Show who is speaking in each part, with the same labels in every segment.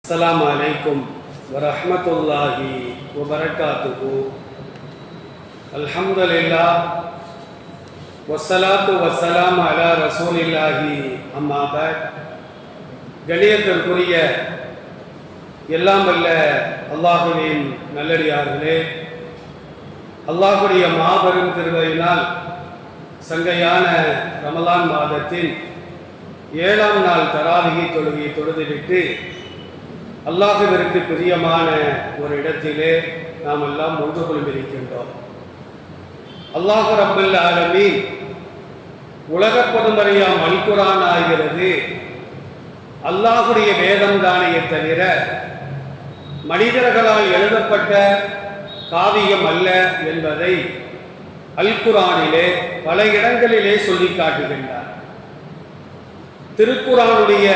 Speaker 1: السلام عليكم ورحمة الله وبركاته. الحمد لله والصلاة والسلام على رسول الله. أما بعد, கணியத்திற்குரிய எல்லாம் வல்ல அல்லாஹுவின் நல்லடியார்களே, அல்லாஹுடைய மாபெரும் கிருபையினால் சங்கையான ரமலான் மாதத்தின் 7ஆம் நாள் தராவிகை தொழுகையை தொழுதுவிட்டு அல்லாஹுவிற்கு பிரியமான ஒரு இடத்திலே நாம் எல்லாம் ஒன்று கொள்ளிருக்கின்றோம். அல்லாஹ் ரப்பல் ஆலமீன் உலக பொதுமறையாம் அல்குரான் ஆகிறது அல்லாஹுடைய வேதம் தானே தவிர மனிதர்களால் எழுதப்பட்ட காவியம் அல்ல என்பதை அல்குரானிலே பல இடங்களிலே சொல்லி காட்டுகின்றார். திருக்குரானுடைய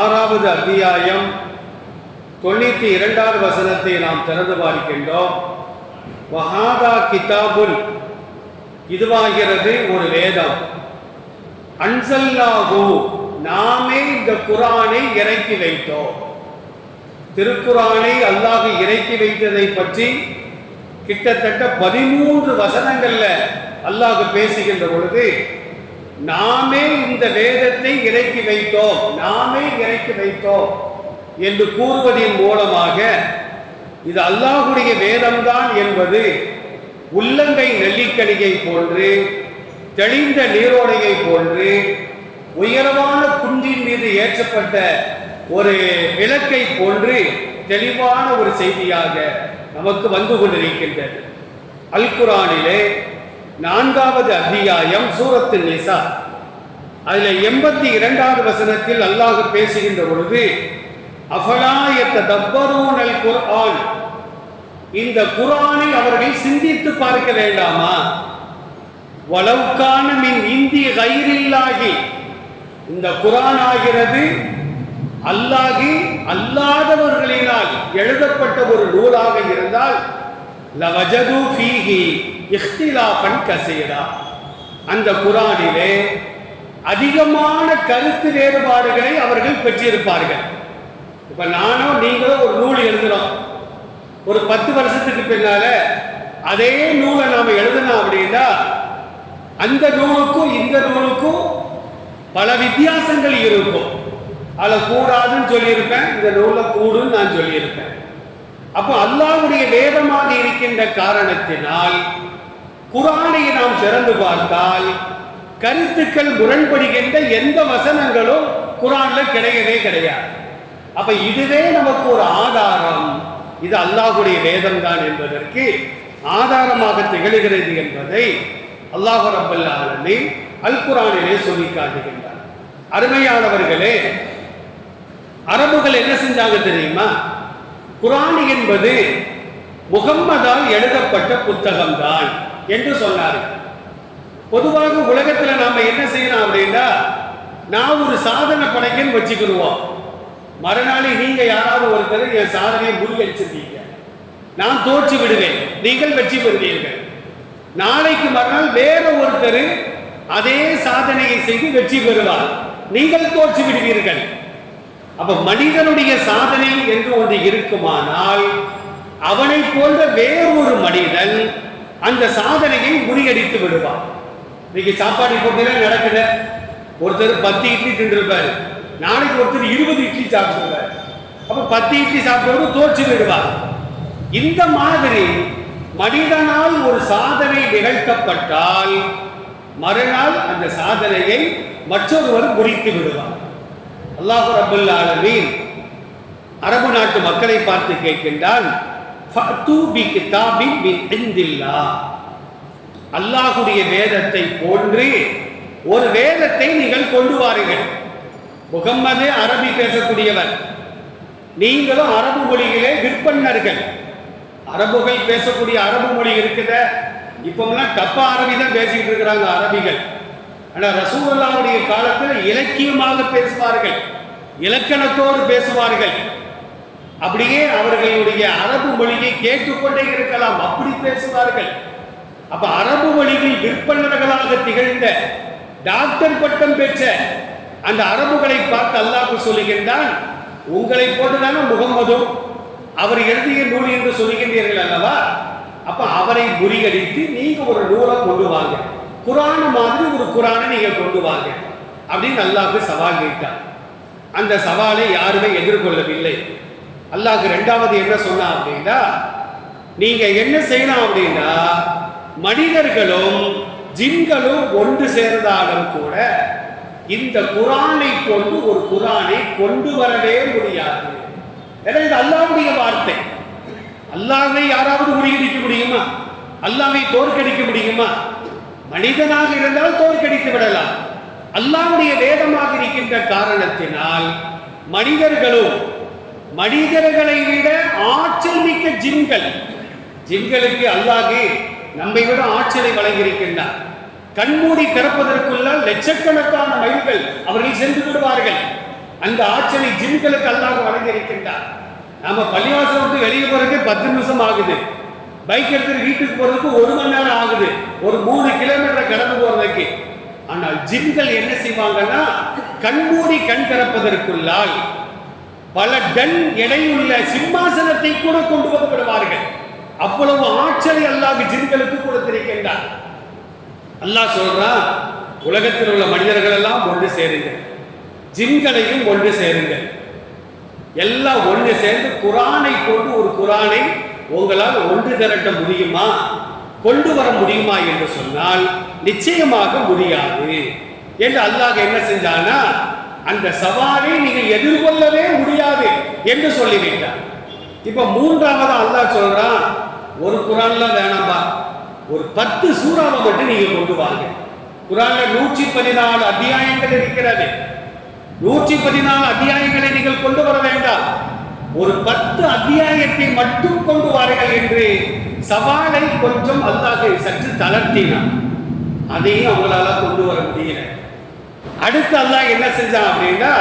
Speaker 1: 6வது அத்தியாயம் 92வது வசனத்தை நாம் திறந்து பார்க்கின்றோம். வஹாதா கிதாபுல், இதுவாகிறது ஒரு வேதம். அன்சல்லாஹு, நாமே இந்த குரானை இறக்கி வைத்தோம். திருக்குரானை அல்லாஹ் இறக்கி வைத்ததை பற்றி கிட்டத்தட்ட 13 வசனங்கள்ல அல்லாஹ் பேசுகின்ற பொழுது நாமே இந்த வேதத்தை இறக்கி வைத்தோம், நாமே இறக்கி வைத்தோம் என்று கூறுவதன் மூலமாக இது அல்லாஹுடைய வேதம்தான் என்பது உள்ளங்கை நெல்லிக்கனியை போன்று, தெளிந்த நீரோடையை போன்று, உயரமான குன்றின் மீது ஏற்றப்பட்ட ஒரு விளக்கை போன்று தெளிவான ஒரு செய்தியாக நமக்கு வந்து கொண்டிருக்கின்றது. அல் குரானிலே 4வது அத்தியாயம் சூரத்து நிசா, அதில் 82வது வசனத்தில் அல்லாஹ் பேசுகின்ற பொழுது அஃபலா யத்ததப்பரூனல் குர்ஆன், இந்த குர்ஆனை அவர்கள் சிந்தித்து பார்க்க வேண்டாமா? வலவ் கான மின் இந்தி கைரில்லாஹி, இந்த குர்ஆன் ஆகிறது அல்லாஹி அல்லாதவர்களினால் எழுதப்பட்ட ஒரு நூலாக இருந்தால் லவஜது ஃபீஹி இஹ்திலாஃபன் கஸீரா, அந்த குர்ஆனிலே அதிகமான கருத்து வேறுபாடுகளை அவர்கள் பெற்றிருப்பார்கள். இப்ப நானும் நீங்களும் ஒரு நூல் எழுதுறோம், ஒரு 10 வருஷத்துக்கு பின்னால அதே நூலை நாம எழுதணும் அப்படின்னா அந்த நூலுக்கும் இந்த நூலுக்கும் பல வித்தியாசங்கள் இருக்கும். அதில் கூடாதுன்னு சொல்லியிருப்பேன், இந்த நூலை கூடுன்னு நான் சொல்லியிருப்பேன். அப்போ அல்லாஹ்வுடைய வேதமாக இருக்கின்ற காரணத்தினால் குர்ஆனை நாம் திறந்து பார்த்தால் கருத்துக்கள் முரண்படுகின்ற எந்த வசனங்களும் குர்ஆன்ல கிடையவே கிடையாது. அப்ப இதுவே நமக்கு ஒரு ஆதாரம், இது அல்லாஹ்வுடைய வேதம் தான் என்பதற்கு ஆதாரமாக திகழ்கிறது என்பதை அல்லாஹ் ரப்பல் ஆலமீன் அல் குர்ஆனிலே சொல்லி காட்டுகின்றார். அருமையானவர்களே, அரபுகள் என்ன செஞ்சாங்க தெரியுமா? குர்ஆன் என்பது முகம்மதால் எழுதப்பட்ட புத்தகம் தான் என்று சொன்னார்கள். பொதுவாக உலகத்தில் நாம என்ன செய்யணும் அப்படின்னா, நான் ஒரு சாதனை படைக்கன்னு வச்சுக்கிடுவோம். மறுநாளை நீங்க யாராவது ஒருத்தர் என் சாதனையை முறியடிச்சிருக்கீங்க, நான் தோற்று விடுவேன், நீங்கள் வெற்றி பெறுவீர்கள். நாளைக்கு மறுநாள் வேற ஒருத்தர் அதே சாதனையை செய்து வெற்றி பெறுவார், நீங்கள் தோற்று விடுவீர்கள். அப்ப மனிதனுடைய சாதனை என்று ஒன்று இருக்குமானால் அவனை போன்ற வேறொரு மனிதன் அந்த சாதனையை முறியடித்து விடுவார். இன்னைக்கு சாப்பாடு போட்டியில நடக்குது, ஒருத்தர் 10 இட்லி தின்றிருப்பாரு, நாளைக்கு ஒருத்தர் 20 இட்லி சாப்பிடுவார். அப்ப 10 இட்லி சாப்பிட்டவரு தோற்று விடுவார். இந்த மாதிரி மனிதனால் ஒரு சாதனை நிகழ்த்தப்பட்டால் மறுநாள் அந்த சாதனையை மற்றொருவர் முறித்து விடுவார். அல்லாஹ் ரப்பல் ஆலமீன் அரபு நாட்டு மக்களை பார்த்து கேட்கின்றான், ஃபஅது பிகிதாபின் மின் இந்தில்லாஹ், அல்லாஹ்வுடைய வேதத்தை போன்று ஒரு வேதத்தை நீங்கள் கொண்டு வாருங்கள். முகம்மது அரபி பேசக்கூடியவர், நீங்களும் அரபு மொழியிலே விற்பன்னர்கள். அரபுகள் பேசக்கூடிய அரபு மொழி இருக்குத, இப்பெல்லாம் தப்பா அரபி தான் பேசிக்கிட்டு இருக்கிறாங்க அரபிகள். ஆனால் ரசூலுல்லாஹ்வுடைய காலத்தில் இலக்கியமாக பேசுவார்கள், இலக்கணத்தோடு பேசுவார்கள். அப்படியே அவர்களுடைய அரபு மொழியை கேட்டுக்கொண்டே இருக்கலாம், அப்படி பேசுவார்கள். அப்ப அரபு மொழியில் விற்பன்னர்களாக திகழ்ந்த டாக்டர் பட்டம் பெற்ற அந்த அரபுகளை பார்த்து அல்லாஹ் சொல்லுகின்றான், உங்களை போட்டுதானே முகம்மதும் அவர் எழுதிய நூல் என்று சொல்லுகின்றீர்கள் அல்லவா? அப்ப அவரை முறியடித்து நீங்க ஒரு நூலை கொண்டு வாங்க, குரான் மாதிரி ஒரு குரானை நீங்க கொண்டு வாங்க அப்படின்னு அல்லாஹ்க்கு சவால் கேட்டார். அந்த சவாலை யாருமே எதிர்கொள்ளவில்லை. அல்லாஹ் இரண்டாவது என்ன சொன்னா அப்படின்னா, நீங்க என்ன செய்யலாம் அப்படின்னா, மனிதர்களும் ஜின்களும் ஒன்று சேர்ந்தாலும் கூட இந்த குரானை கொண்டு ஒரு குரானை கொண்டு வரவே முடியாது. ஏன்னா இது அல்லாஹ்வுடைய வார்த்தை. அல்லாஹ்வை யாராவது முறியடிக்க முடியுமா? அல்லாஹ்வை தோற்கடிக்க முடியுமா? மனிதனாக இருந்தால் தோற்கடித்து விடலாம். அல்லாஹ்வுடைய வேதமாக இருக்கின்ற காரணத்தினால் மனிதர்களும் மனிதர்களை விட ஆற்றல் மிக்க ஜின்கள், ஜின்களுக்கு அல்லாஹ் நம்மை விட ஆற்றலை வழங்கியிருக்கின்றார். கண்மூடி திறப்பதற்குள்ள லட்சக்கணக்கான மைல்கள் அவர்கள் சென்று விடுவார்கள். அந்த ஆற்றலை ஜின்களுக்கு அல்லாஹ் வழங்கியிருக்கின்றார். நாம பள்ளிவாசலுக்கு வெளியே போறதுக்கு 10 நிமிஷம் ஆகுது, பைக் எடுத்து வீட்டுக்கு போறதுக்கு 1 மணி நேரம் ஆகுது, ஒரு 3 கிலோமீட்டர் கடந்து போறதுக்கு. ஆனால் ஜின்கள் என்ன செய்வாங்கன்னா, கண்மூடி கண் திறப்பதற்குள்ளால் பல டன் எடையுள்ள சிம்மாசனத்தை கூட கொண்டு வந்து விடுவார்கள். அவ்வளவு ஆற்றலை அல்லாஹ் ஜின்களுக்கு கொடுத்திருக்கின்றார். அல்லாஹ் சொல்றான், உலகத்தில் உள்ள மனிதர்கள் எல்லாம் ஒன்று சேருங்கள், ஜின்களையும் ஒன்று சேருங்கள், எல்லாம் ஒன்று சேர்ந்து குரானை கொண்டு ஒரு குரானை உங்களால் ஒன்று திரட்ட முடியுமா, கொண்டு வர முடியுமா என்று சொன்னால் நிச்சயமாக முடியாது என்று அல்லாஹ் என்ன செஞ்சானா, அந்த சவாலை நீங்க எதிர்கொள்ளவே முடியாது என்று சொல்லிவிட்டார். இப்ப மூன்றாவது அல்லாஹ் சொல்றான், ஒரு குரான்ல வேணாம்பா, ஒரு 10 சூறாவை மட்டும் நீங்க கொண்டு வாங்க. குரான்ல 114 அத்தியாயங்கள் இருக்கிறது. 114 அத்தியாயங்களை நீங்கள் கொண்டு வர வேண்டாம், ஒரு 10 அத்தியாயத்தை மட்டும் கொண்டு வாருங்கள் என்று சவாலை கொஞ்சம் அல்லாஹ் சற்று தளர்த்தினான். அதையும் அவங்களால கொண்டு வர முடியல. அடுத்து அல்லாஹ் என்ன செஞ்சான் அப்படின்னா,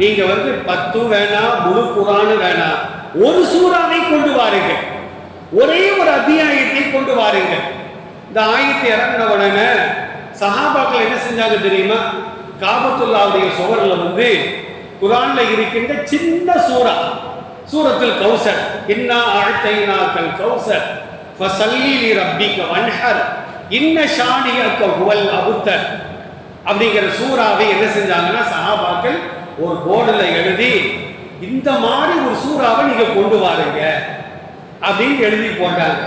Speaker 1: நீங்க 10 வேணாம், முழு குரான் வேணாம், ஒரு சூறாவை கொண்டு வாருங்கள், ஒரே ஒரு அத்தியாயத்தை கொண்டு வாருங்கள். இந்த ஆயத்தை இறங்கின உடனே சஹாபாக்கள் என்ன செஞ்சாங்க தெரியுமா? காபத்துல்லாவுடைய சுவர்ல குரான்ல இருக்கின்ற சின்ன சூரா, சூரத்துல் கௌசர், இன்னா அஅதைனாக்கல் கௌசர் ஃபஸல்லி லிரப்பிக வன்ஹர் இன்ன ஷானியக ஹுவல் அபுத்தர் அப்படிங்கிற சூறாவை என்ன செஞ்சாங்கன்னா, சஹாபாக்கள் ஒரு போர்டுல எழுதி இந்த மாதிரி ஒரு சூறாவை நீங்க கொண்டு வாருங்க அப்படின்னு எழுதி போட்டாங்க.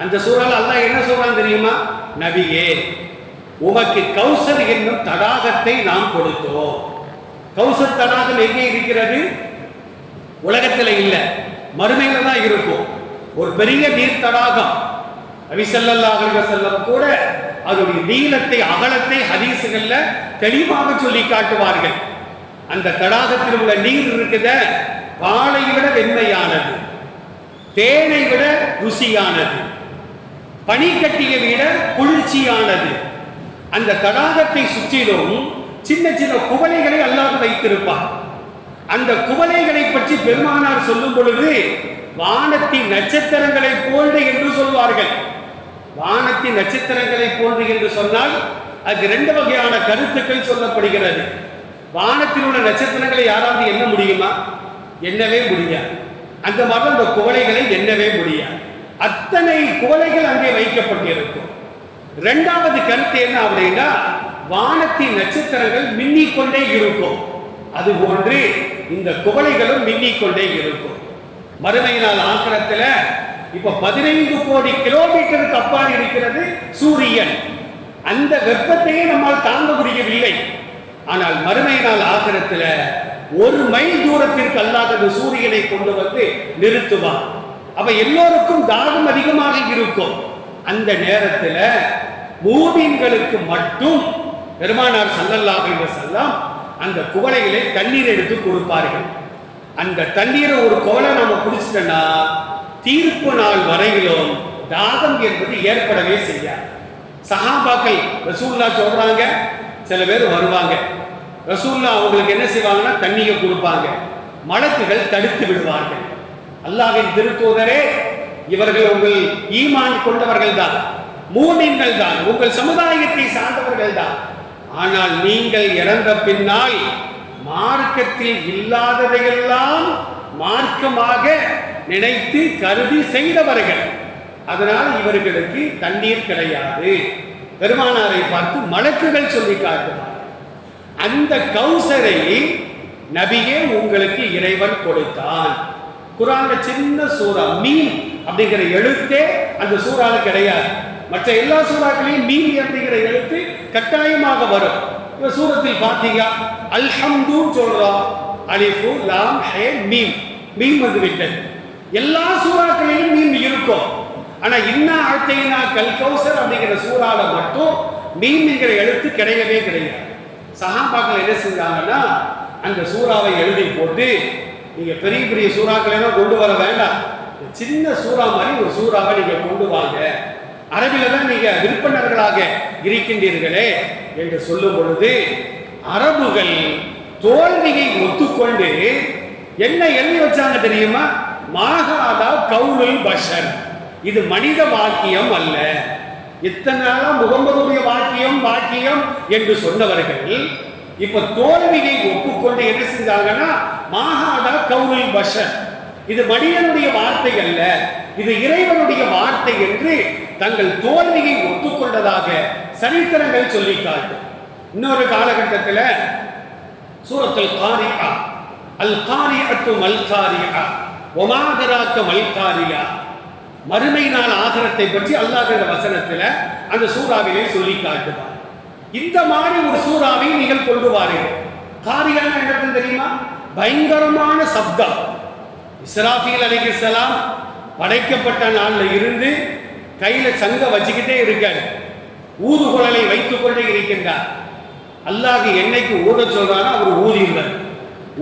Speaker 1: அந்த சூறால அல்லாஹ் என்ன சொல்றான் தெரியுமா? நபியே, உமக்கு கௌசர் என்னும் தடாகத்தை நாம் கொடுத்தோம். கௌசர் தடாகம் எங்கே இருக்கிறது? உலகத்தில் இல்ல, மறுமையில தான் இருக்கும். ஒரு பெரிய நீர் தடாகம். நபி ஸல்லல்லாஹு அலைஹி வஸல்லம் கூட அதனுடைய நீளத்தை அகலத்தை ஹதீஸுகள்ல தெளிவாக சொல்லி காட்டுவார்கள். அந்த தடாகத்தில் உள்ள நீர் இருக்குத, பாலை விட வெண்மையானது, தேனை விட ருசியானது, பனிக்கட்டியை விட குளிர்ச்சியானது. அந்த தடாகத்தை சுற்றிலும் சின்ன சின்ன குவளைகளை அல்லாஹ் வைத்திருப்பார். அந்த குவளைகளை பற்றி பெருமானார் சொல்லும் பொழுது வானத்தின் நட்சத்திரங்களை போன்று என்று சொல்வார்கள். வானத்தின் நட்சத்திரங்களை போன்று என்று சொன்னால் அது 2 வகையான கருத்துக்கள் சொல்லப்படுகிறது. வானத்தில் உள்ள நட்சத்திரங்களை யாராவது எண்ண முடியுமா? எண்ணவே முடியாது. அந்த மாதிரி அந்த குவளைகளை எண்ணவே முடியாது. அத்தனை குவளைகள் அங்கே வைக்கப்பட்டிருக்கும். 2வது கருத்து என்ன அப்படின்னா, வானத்தின் நட்சத்திரங்கள் மின்னிக்கொண்டே இருக்கும், அதுபோன்று இந்த குவளைகளும் மின்னிக்கொண்டே இருக்கும். மறுமை நாள் ஆக்கிரத்தில் இப்ப 15 கோடி கிலோமீட்டருக்கு அப்பால் இருக்கிறது சூரியன். அந்த வெப்பத்தையே நம்மால் தாங்க முடியவில்லை. ஆனால் மறுமை நாள் ஆக்கிரத்தில் 1 மைல் தூரத்திற்கு அல்லாஹ் அந்த சூரியனை கொண்டு வந்து நிறுத்துவான். அப்ப எல்லோருக்கும் தாகம் அதிகமாக இருக்கும். அந்த நேரத்தில் மூமின்களுக்கு மட்டும் பெருமானார் ஸல்லல்லாஹு அலைஹி வஸல்லம் அந்த குவளைகளை தண்ணீர் எடுத்து கொடுப்பார்கள். அந்த தண்ணீரை ஒரு குவளை நாம குடிச்சிட்டோம்னா தீர்ப்பு நாள் வரையிலும் தாகம் என்பது ஏற்படவே செய்யாது. சஹாபாக்கள் ரசூலுல்லாஹ் சொல்றாங்க, சில பேர் வருவாங்க, ரசூலுல்லாஹ் அவங்களுக்கு என்ன செய்வாங்கன்னா தண்ணியை கொடுப்பாங்க, மலக்குகள் தடுத்து விடுவார்கள். அல்லாஹ்வின் திருத்தூதரே, இவர்கள் உங்கள் ஈமான் கொண்டவர்கள் தான், மூமின்கள் தான், உங்கள் சமுதாயத்தை சார்ந்தவர்கள் தான். ஆனால் நீங்கள் இறந்த பின்னால் மார்க்கத்தில் இல்லாததையெல்லாம் மார்க்கமாக நினைத்து கருதி செய்தவர்கள். அதனால் இவர்களுக்கு தண்ணீர் கிடையாது. பெருமானாரை பார்த்து மலக்குகள் சொல்லி காட்டுவார், அந்த கௌசரை நபியே உங்களுக்கு இறைவன் கொடுத்தான். குர்ஆன்ல சின்ன சூரா மீம் அப்படிங்கிற எழுத்தே அந்த சூறால கிடையாது. மற்ற எல்லா சூறாக்களையும் மீம் அப்படிங்கிற எழுத்து கட்டாயமாக வரும். இந்த சூரத்தில் பார்த்தீங்க அல்ஹம்து சொல்றோம், அலிஃபு லாம் ஹே மீம், மீம் வந்து விட்டது. எல்லா சூறாக்களிலும் மீம் இருக்கும். ஆனா இன்னா அழ்த்தைனா கல் கௌசர் அப்படிங்கிற சூறால மட்டும் மீம் என்கிற எழுத்து கிடையவே கிடையாது. சஹாபாக்கள் என்ன செஞ்சாங்கன்னா அந்த சூறாவை எழுதி போட்டு, நீங்க பெரிய பெரிய சூறாக்களை எல்லாம் கொண்டு வர வேண்டாம், சின்ன சூறா மாதிரி ஒரு சூறாவை நீங்க கொண்டு வாங்க, அரபில தான் நீங்க விற்பனர்களாக இருக்கின்றீர்களே என்று சொல்லும் பொழுது அரபுகள் தோல்வியை ஒத்துக்கொண்டு என்ன எழுதி வச்சாங்க தெரியுமா? மாகாதா கவுலுல் பஷர், இது மனித வாக்கியம் அல்ல. இத்தனை நாளா முகமதுடைய வாக்கியம் வாக்கியம் என்று சொன்னவர்கள் இப்ப தோல்வியை ஒப்புக்கொண்டு என்ன செஞ்சாங்கன்னா மாகாதா கவுலுல் பஷர், இது மனிதனுடைய வார்த்தை அல்ல, இது இறைவனுடைய வார்த்தை என்று தங்கள் தோல்வியை ஒத்துக்கொண்டதாக சரித்திரங்கள் சொல்லி காட்டும். இன்னொரு காலகட்டத்தில் சூரத்துல் காரியா, அல் காரிஅத்து மல் காரியா வமா அத்ராக மல் காரியா, மறுமை நாள் ஆகிரத்தை பற்றி அல்லாஹ் என்ற வசனத்தில் அந்த சூறாவிலே சொல்லி காட்டுவார். இந்த மாதிரி ஒரு சூறாவை நீங்கள் கொண்டு வாருங்கள். காரியான என்ன தெரியுமா? பயங்கரமான சப்தம். இஸ்ராஃபீல் அலைஹிஸ்ஸலாம் படைக்கப்பட்ட நாளில் இருந்து கையில சங்க வச்சுக்கிட்டே இருக்காரு, ஊதுகுழலை வைத்துக் கொண்டே இருக்கின்றார். அல்லாஹ் என்னைக்கு ஊத சொல்றாரோ அவர் ஊதினார்.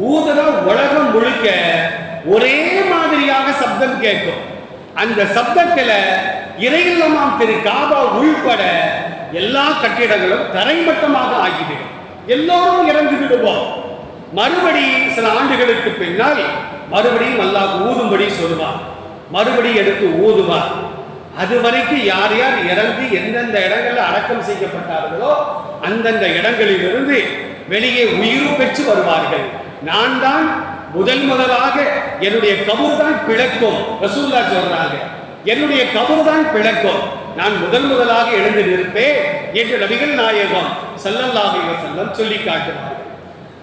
Speaker 1: ஊதுனா உலகம் முழுக்க ஒரே மாதிரியாக சப்தம் கேட்கும். அந்த சப்தத்துல இறையில்லமாம் திரு காபா உள்பட எல்லா கட்டிடங்களும் தரைமட்டமாக ஆகிவிடும், எல்லோரும் இறந்து விடுவோம். மறுபடி சில ஆண்டுகளுக்கு பின்னால் மறுபடியும் அல்லாஹ் ஊதும்படி சொல்லுவார், மறுபடியும் எடுத்து ஊதுவார். அது வரைக்கும் யார் யார் இறந்து எந்தெந்த இடங்களில் அடக்கம் செய்யப்பட்டார்களோ அந்தந்த இடங்களிலிருந்து வெளியே உயிர் பெற்று வருவார்கள். நான் தான் முதலாக என்னுடைய கபூர் தான் பிளக்கும், ரசூலுல்லாஹ் சொல்றாங்க, என்னுடைய கபூர் தான் பிளக்கும், நான் முதலாக எழுந்து நிற்பேன் என்று நபிகள் நாயகம் ஸல்லல்லாஹு அலைஹி வஸல்லம் சொல்லி காட்டுவார்கள்.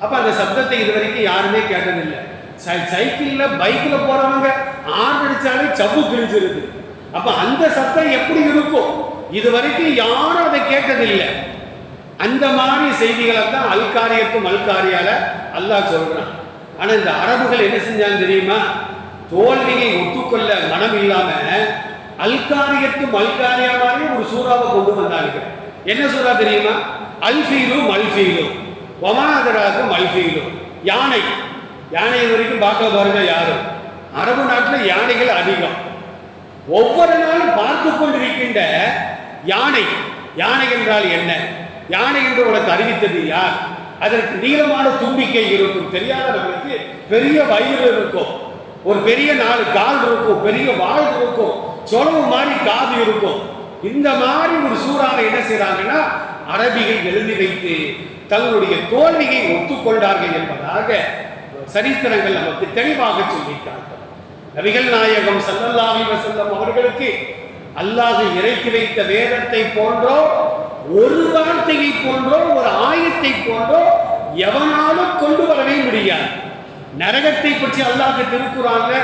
Speaker 1: அப்ப அந்த சப்தத்தை இதுவரைக்கும் யாருமே கேட்டதில்லை. சைக்கிள்ல பைக்ல போறவங்க ஆறு அடிச்சாலே சவ்வு கிழிஞ்சிருது. அப்ப அந்த சத்தம் எப்படி இருக்கும்? இதுவரைக்கும் யாரும் அதை கேட்டதில்லை. அந்த மாதிரி செய்திகளை தான் அல்காரியத்தும் அல்காரியால அல்லாஹ் சொல்றான். ஆனா இந்த அரபுகள் என்ன செஞ்சாங்க தெரியுமா? தோல்வியை ஒத்துக்கொள்ள மனம் இல்லாம அல்காரியத்தும் அல்காரியா மாதிரி ஒரு சூறாவை கொண்டு வந்தாங்க. என்ன சூறா தெரியுமா? அல்ஃபீலு மல்ஃபீலு வமா அத்ராக மல்ஃபீலு, யானை. யானை வரைக்கும் பார்க்க பாருங்க யாரும். அரபு நாட்டில் யானைகள் அதிகம். ஒவ்வொரு நாளும் பார்த்து கொண்டிருக்கின்ற யானை. யானை என்றால் என்ன? யானை என்று உனக்கு அறிவித்தது யார்? அதற்கு நீளமான தும்பிக்கை இருக்கும், தெரியாதவர்களுக்கு பெரிய வயிறு இருக்கும், ஒரு பெரிய 4 கால் இருக்கும், பெரிய வால் இருக்கும், சொலவு மாதிரி காது இருக்கும். இந்த மாதிரி ஒரு சூறாவை என்ன செய்யறாங்கன்னா அரபிகள் எழுதி வைத்து தங்களுடைய தோல்வியை ஒத்துக்கொண்டார்கள் என்பதாக சரித்திரங்கள் நமக்கு தெளிவாக சொல்லியிருக்கிறார்கள். நபிகள் நாயகம் ஸல்லல்லாஹு அலைஹி வஸல்லம் அவர்களுக்கு அல்லாஹ் இறக்கி வைத்த வேதத்தை போன்றோ ஒரு வார்த்தையை போன்றோ ஒரு ஆயத்தை போன்றோ எவனாலும் கொண்டு வரவே முடியாது. நரகத்தை பற்றி அல்லாஹ் திருக்குறான்ல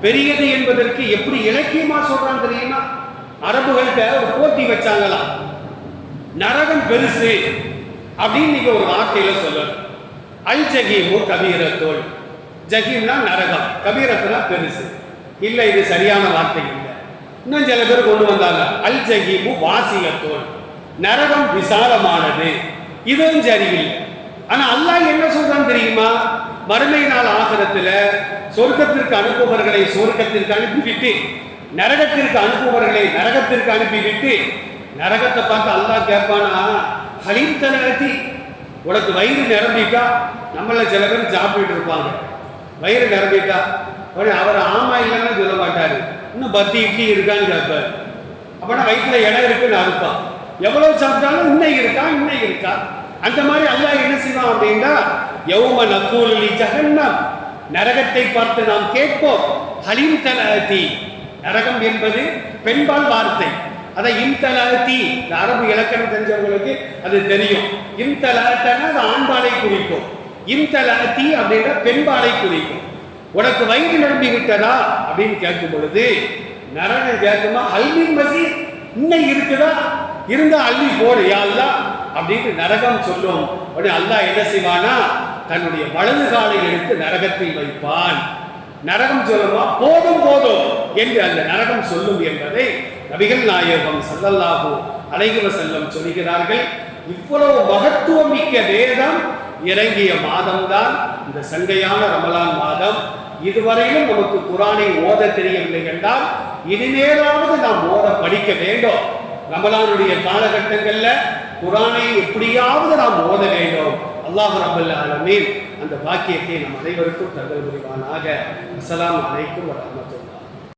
Speaker 1: பெரியது என்பதற்கு எப்படி இலக்கியமா சொல்றான் தெரியுமா? அரபுகள்கிட்ட ஒரு போட்டி வச்சாங்களாம், நரகம் பெருசு அப்படின்னு நீங்க ஒரு வார்த்தையில சொல்லணும். அல் ஜஹீமு கபீரத்தோல், ஜஹீம்னா நரகம், கபீரத்துனா பெருசு. இல்லை, இது சரியான வார்த்தை இல்லை. இன்னும் சில பேர் கொண்டு வந்தாங்க, அல் ஜஹீமு வாசியத்தோல், நரகம் விசாலமானது. இதுவும் சரியில்லை. ஆனா அல்லாஹ் என்ன சொல்றான் தெரியுமா? மறுமை நாள் ஆகிரத்துல சொர்க்கத்திற்கு அனுப்புபவர்களை சொர்க்கத்திற்கு அனுப்பிவிட்டு நரகத்திற்கு அனுப்புபவர்களை நரகத்திற்கு அனுப்பிவிட்டு, நரகத்தை பார்த்து அல்லாஹ் கேட்பானா, ஹலீம் தனத்தி, உனக்கு வயிறு நிரம்பிட்டா? நம்மள சில பேர் சாப்பிட்டு இருப்பாங்க, வயிறு நிரம்பிட்டா அவர் ஆமா இல்லைன்னு சொல்ல மாட்டாரு, இன்னும் 10 இட்லி இருக்கான்னு கேட்பாரு. அப்பனா வயிற்றுல இடம் இருக்குன்னு அர்த்தம். எவ்வளவு சாப்பிட்டாலும் இன்னும் இருக்கா இன்னும் இருக்கா. அந்த மாதிரி அல்லாஹ் என்ன செய்வான் அப்படின்னா யௌம நகூலு லி ஜஹன்னம், நரகத்தை பார்த்து நாம் கேட்போம், ஹலிம் தலஅதி, நரகம் என்பது பெண்பால் வார்த்தை. அதை இன்தலஅதி, இந்த அரபு இலக்கணம் தெரிஞ்சவங்களுக்கு அது தெரியும். இன்தலஅத்தனா அது ஆண்பாலை குறிக்கும், இன்தலஅதி அப்படின்ற பெண்பாலை குறிக்கும். உனக்கு வயிறு நிரம்பி விட்டதா அப்படின்னு கேட்கும் பொழுது நரகம் கேட்குமா, அல்மின் மசீத், இன்னும் இருக்குதா, இருந்தா அள்ளி போடு யா அல்லாஹ் அப்படின்னு நரகம் சொல்லும். உடனே அல்லாஹ் என்ன செய்வானா, தன்னுடைய வலது காலை எடுத்து நரகத்தில் வைப்பான். நரகம் சொல்லுமா, போதும் போதும் என்று அந்த நரகம் சொல்லும் என்பதை நபிகள் நாயகம் ஸல்லல்லாஹு அலைஹி வஸல்லம் சொல்கிறார்கள். இவ்வளவு மகத்துவம் மிக்க வேதம் இறங்கிய மாதம்தான் இந்த சங்கையான ரமலான் மாதம். இதுவரையிலும் நமக்கு குர்ஆனை ஓத தெரியவில்லை என்றால் இனிமேலாவது நாம் ஓத படிக்க வேண்டும். ரமலானுடைய காலகட்டங்கள்ல குர்ஆனை எப்படியாவது நாம் ஓத வேண்டும். அல்லாஹ் ரப்பல் ஆலமீன் அந்த பாக்கியத்தை நம் அனைவருக்கும் தந்தல் புரிவானாக. அஸ்ஸலாமு அலைக்கும் வரஹ்மத்துல்லாஹ்.